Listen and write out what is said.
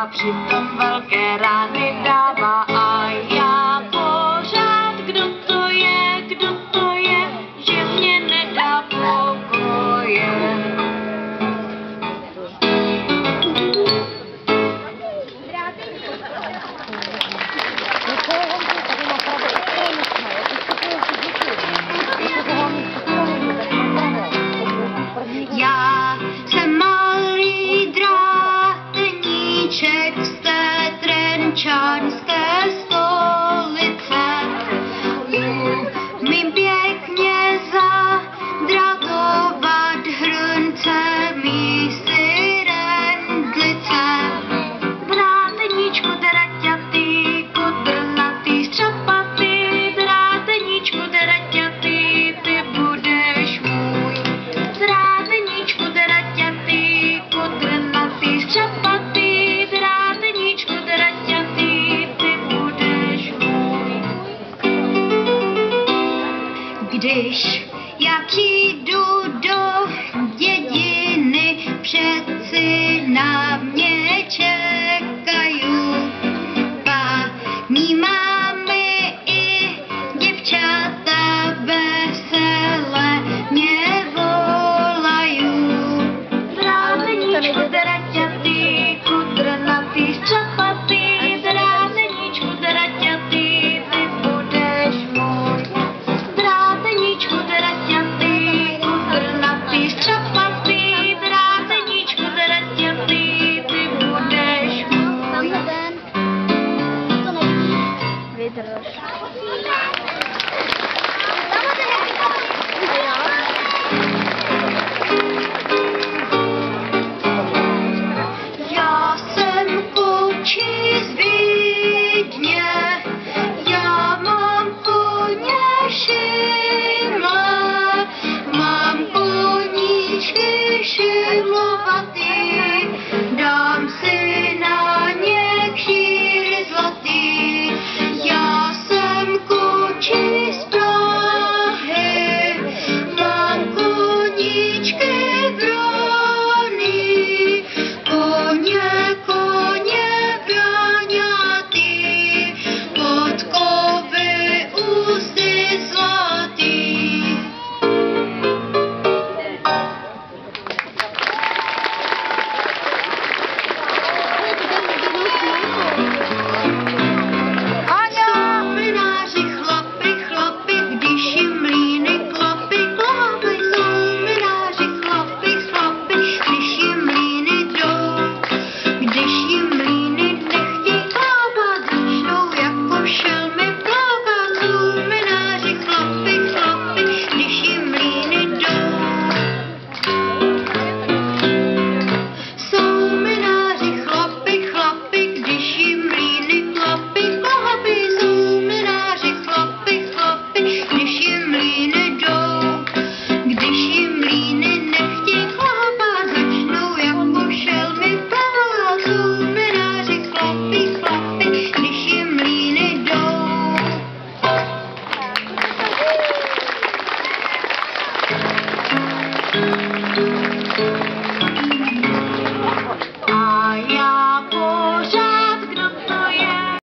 a přitom velké rány dává. A já pořád, kdo to je, že mě nedá pokoje. Já jsem malý dráteníček z té trenčánské stolice. Umím pěkně zadratovat hrnce mý syrendlice. Dráteníčku draťatý, kudrnatý, střapatý, dráteníčku draťatý, ty budeš můj. Dráteníčku draťatý, kudrnatý, střapatý, dráteníčku draťatý, ty budeš můj. Když já přijdu do dědiny, přeci na mě čekají paní mámy i děvčata vesele mě volají. Dráteníčku draťatý,